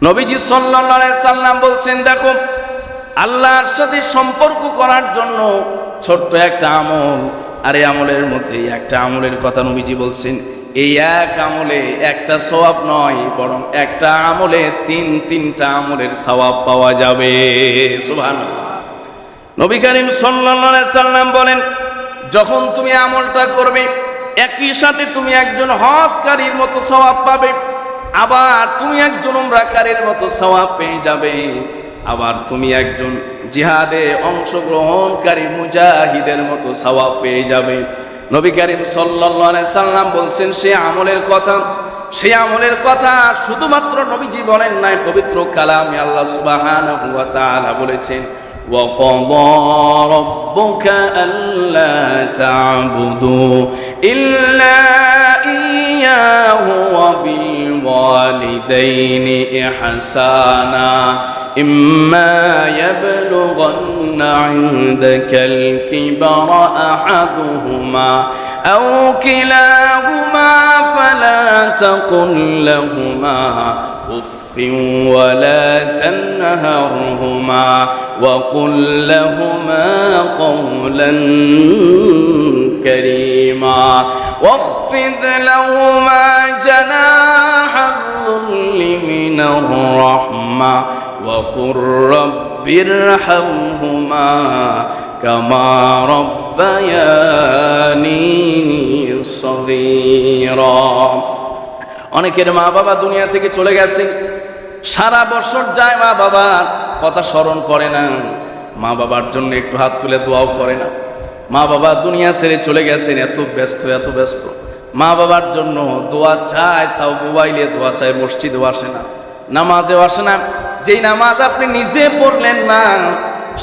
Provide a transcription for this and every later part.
নবীজি সাল্লাল্লাহু আলাইহি সাল্লাম বলছেন, দেখো আল্লাহর সাথে সম্পর্ক করার জন্য ছোট্ট একটা আমল, আর এই আমলের মধ্যে একটা আমলের কথা নবীজি বলছেন, এই এক আমলে একটা সওয়াব নয়, বরং একটা আমলে তিনটা আমলের সওয়াব পাওয়া যাবে। সুবহানাল্লাহ। নবী করিম সাল্লাল্লাহু আলাইহি সাল্লাম বলেন, যখন তুমি আমলটা করবে একই সাথে তুমি একজন হজকারীর মতো সওয়াব পাবে, আবার তুমি একজন উমরাকারীর মতো সওয়াব পেয়ে যাবে, আবার তুমি একজন জিহাদে অংশগ্রহণকারী মুজাহিদের মতো সওয়াব পেয়ে যাবে। নবী করিম সাল্লাল্লাহু আলাইহি সাল্লাম বলছেন, সেই আমলের কথা শুধুমাত্র নবীজি বলেন নাই, পবিত্র কালামে আল্লাহ সুবহানাহু ওয়া তাআলা বলেছেন, وَقَضَى رَبُّكَ أَلَّا تَعْبُدُوا إِلَّا إِيَّاهُ وَبِالْوَالِدَيْنِ إِحْسَانًا إِمَّا يَبْلُغَنَّ عِندَكَ الْكِبَرَ أَحَدُهُمَا أَوْ كِلَاهُمَا فَلَا تَقُل لَّهُمَا أُفٍّ ولا تنهرهما وقل لهما قولا كريما واخفض لهما جناح الذل من الرحمة وقل رب ارحمهما كما ربياني صغيرا। অনেকের মা বাবা দুনিয়া থেকে চলে গেছে, সারা বছর যায়, মা বাবার কথা স্মরণ করে না, মা বাবার জন্য একটু হাত তুলে দোয়াও করে না। মা বাবা দুনিয়া ছেড়ে চলে গেছেন, এত ব্যস্ত, মা বাবার জন্য দোয়া চায়, তাও মোবাইলে দোয়া চায়, মসজিদেও আসে না, নামাজেও আসে না। যেই নামাজ আপনি নিজে পড়লেন না,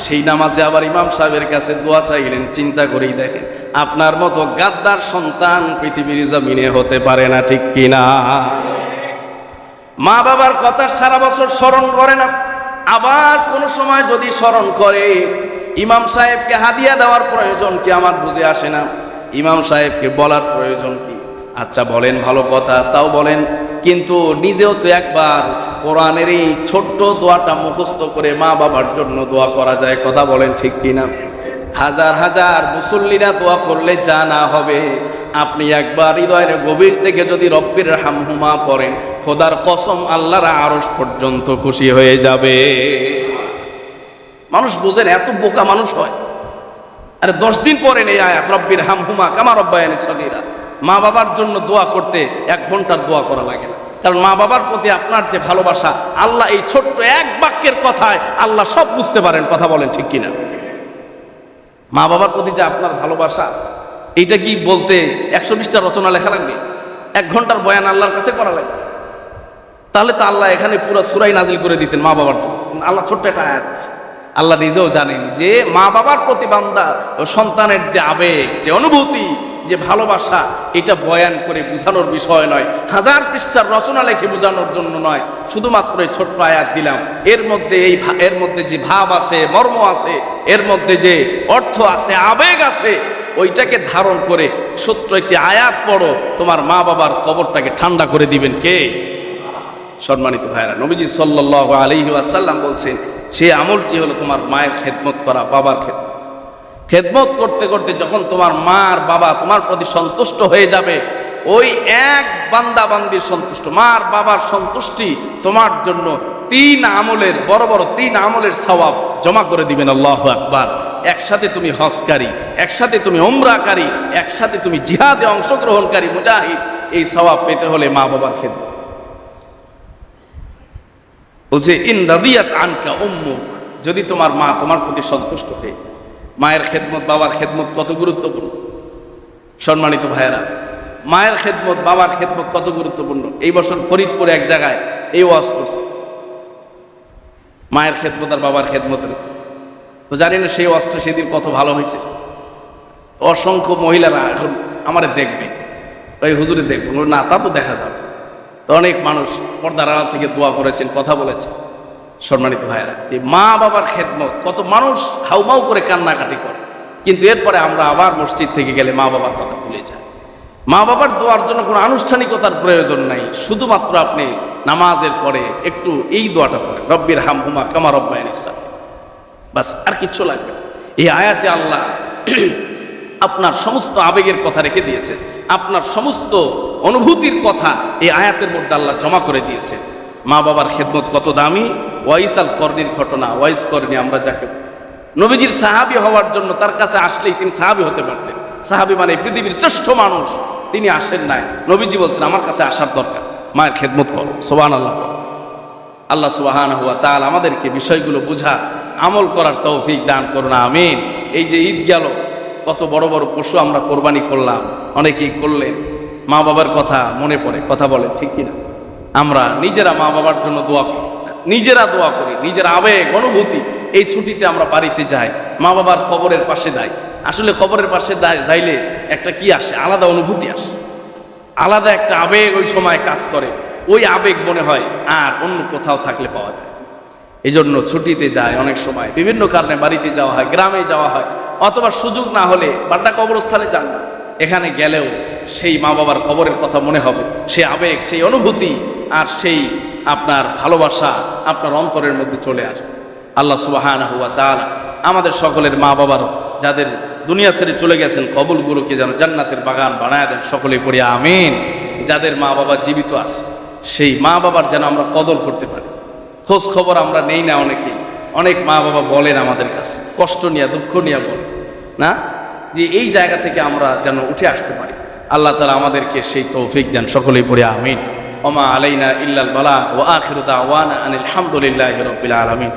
সেই নামাজে আবার ইমাম সাহেবের কাছে দোয়া চাইলেন। চিন্তা করেই দেখেন, আপনার মতো গাদ্দার সন্তান পৃথিবীর জমিনে হতে পারে না, ঠিক কিনা? মা বাবার কথা সারা বছর স্মরণ করে না, আবার কোন সময় যদি স্মরণ করে, ইমাম সাহেবকে হাদিয়া দেওয়ার প্রয়োজন কি আমার বুঝে আসে না, ইমাম সাহেবকে বলার প্রয়োজন কি? আচ্ছা বলেন, ভালো কথা, তাও বলেন, কিন্তু নিজেও তো একবার কোরআনের এই ছোট্ট দোয়াটা মুখস্থ করে মা বাবার জন্য দোয়া করা যায়, কথা বলেন ঠিক কিনা? হাজার হাজার মুসল্লিরা দোয়া করলে যা না হবে, আপনি একবার হৃদয়ের গভীর থেকে যদি রব্বির হামহুমা পড়েন, খোদার কসম আল্লাহর আরশ পর্যন্ত খুশি হয়ে যাবে। মানুষ বুঝেন, এত বোকা মানুষ হয়। আরে 10 দিন পরে নেই আয়াত রব্বির হামহুমা কামা রব্বায়ানি সগীরা। মা বাবার জন্য দোয়া করতে 1 ঘন্টার দোয়া করা লাগে না, কারণ মা বাবার প্রতি আপনার যে ভালোবাসা, আল্লাহ এই ছোট্ট এক বাক্যের কথায় আল্লাহ সব বুঝতে পারেন, কথা বলেন ঠিক কিনা? মা বাবার প্রতি যে আপনার ভালোবাসা আছে, এইটা কি বলতে 120টা রচনা লেখা লাগবে? 1 ঘন্টার বয়ান আল্লাহর কাছে করা লাগবে? তাহলে তো আল্লাহ এখানে পুরো সূরাই নাজিল করে দিতেন মা বাবার জন্য। আল্লাহ ছোট্ট একটা আয়াত আছে। আল্লাহ নিজেও জানেন যে মা বাবার প্রতি বান্দা ও সন্তানের যে আবেগ, যে অনুভূতি, যে ভালোবাসা, এটা বয়ান করে বোঝানোর বিষয় নয়, 1000 পৃষ্ঠার রচনা লিখে বোঝানোর জন্য নয়। শুধুমাত্র এই ছোট্ট আয়াত দিলাম, এর মধ্যে যে ভাব আছে, মর্ম আছে, এর মধ্যে যে অর্থ আছে, আবেগ আছে, ওইটাকে ধারণ করে ছোট্ট একটি আয়াত পড়ো, তোমার মা বাবার কবরটাকে ঠান্ডা করে দিবেন কে? সম্মানিত ভাইরা, নবীজি সাল্লাল্লাহু আলাইহি ওয়াসাল্লাম বলছেন, সেই আমলটি হলো তোমার মায়ের খেদমত করা, বাবার খেদমত করতে করতে যখন তোমার মা আর বাবা তোমার প্রতি সন্তুষ্ট হয়ে যাবে, ওই এক বান্দা বান্দির সন্তুষ্ট, মার বাবার সন্তুষ্টি তোমার জন্য 3 আমলের বড় 3 আমলের সওয়াব জমা করে দিবেন। আল্লাহু আকবার। একসাথে তুমি হজকারী, একসাথে তুমি উমরাকারী, একসাথে তুমি জিহাদে অংশগ্রহণকারী মুজাহিদ, এই সওয়াব পেতে হলে মা বাবার খেদমত। বলছে ইন রাদিয়াত আনকা উম্মুক, যদি তোমার মা তোমার প্রতি সন্তুষ্ট হয়। মায়ের খেদমত, বাবার খেদমত কত গুরুত্বপূর্ণ সম্মানিত ভাইয়েরা। মায়ের খেদমত, বাবার খেদমত কত গুরুত্বপূর্ণ। এই বছর ফরিদপুরে এক জায়গায় এই ওয়াজ করছে মায়ের খেদমত আর বাবার খেদমতের। তো জানি না সেই ওয়াজটা সেদিন কত ভালো হয়েছে। অসংখ্য মহিলারা এখন আমার দেখবে, ওই হুজুরে দেখবেন না, তা তো দেখা যাবে। তো অনেক মানুষ পর্দার আড়াল থেকে দোয়া করেছেন, কথা বলেছেন। সম্মানিত ভাইয়েরা, এই মা বাবার খেদমত, কত মানুষ হাউমাউ করে কান্নাকাটি করে, কিন্তু এরপরে আমরা আবার মসজিদ থেকে গেলে মা বাবার কথা ভুলে যাই। মা বাবার দোয়ার জন্য কোনো আনুষ্ঠানিকতার প্রয়োজন নাই, শুধুমাত্র আপনি নামাজের পরে একটু এই দোয়াটা পড়েন, রব্বির হামহুমা কামা রব্বায়ানি সগীরা, বাস, আর কিচ্ছু লাগবে না। এই আয়াতে আল্লাহ আপনার সমস্ত আবেগের কথা রেখে দিয়েছে, আপনার সমস্ত অনুভূতির কথা এই আয়াতের মধ্যে আল্লাহ জমা করে দিয়েছে। মা বাবার খেদমত কত দামি। ওয়াইস আল করনির ঘটনা, ওয়াইস করনি আমরা যাকে নবীজির সাহাবী হওয়ার জন্য তার কাছে আসলেই তিনি সাহাবী হতে পারতেন। সাহাবী মানে পৃথিবীর শ্রেষ্ঠ মানুষ, তিনি আসেন নাই। নবীজি বলছেন আমার কাছে আসার দরকার, মায়ের খেদমত করো। সুবহানাল্লাহ। আল্লাহ সুবহানাহু ওয়া তাআলা আমাদেরকে বিষয়গুলো বুঝা আমল করার তৌফিক দান করুন, আমিন। এই যে ঈদ গেল, কত বড় বড় পশু আমরা কোরবানি করলাম, অনেকেই করলেন। মা বাবার কথা মনে পড়ে, কথা বলে ঠিক কিনা? আমরা নিজেরা মা বাবার জন্য দোয়া করি, নিজেরা দোয়া করি, নিজের আবেগ অনুভূতি। এই ছুটিতে আমরা বাড়িতে যাই, মা বাবার কবরের পাশে যাই। আসলে কবরের পাশে যাইলে একটা কি আসে, আলাদা অনুভূতি আসে, আলাদা একটা আবেগ ওই সময় কাজ করে। ওই আবেগ মনে হয় আর অন্য কোথাও থাকলে পাওয়া যায়। এই জন্য ছুটিতে যায়, অনেক সময় বিভিন্ন কারণে বাড়িতে যাওয়া হয়, গ্রামে যাওয়া হয়, অথবা সুযোগ না হলে বাড্ডা কবরস্থানে যান না, এখানে গেলেও সেই মা বাবার কবরের কথা মনে হবে, সেই আবেগ, সেই অনুভূতি আর সেই আপনার ভালোবাসা আপনার অন্তরের মধ্যে চলে আসবে। আল্লাহ সুবহানাহু ওয়া তাআলা আমাদের সকলের মা বাবার যাদের দুনিয়া ছেড়ে চলে গেছেন কবরগুলোকে যেন জান্নাতের বাগান বানায় দেন, সকলেই পড়ি আমিন। যাদের মা বাবা জীবিত আছে সেই মা বাবার যেন আমরা কদর করতে পারি। খোঁজ খবর আমরা নেই না অনেকেই, অনেক মা বাবা বলেন আমাদের কাছে, কষ্ট নিয়ে দুঃখ নিয়ে বলেন না, যে এই জায়গা থেকে আমরা যেন উঠে আসতে পারি। আল্লাহ তাআলা আমাদেরকে সেই তৌফিক দেন, সকলেই পড়ি আমিন। ওমা আলাইনা ইল্লাল বালা ওয়া আখিরু দাওয়ানা আনিল হামদুলিল্লাহি রাব্বিল আলামিন।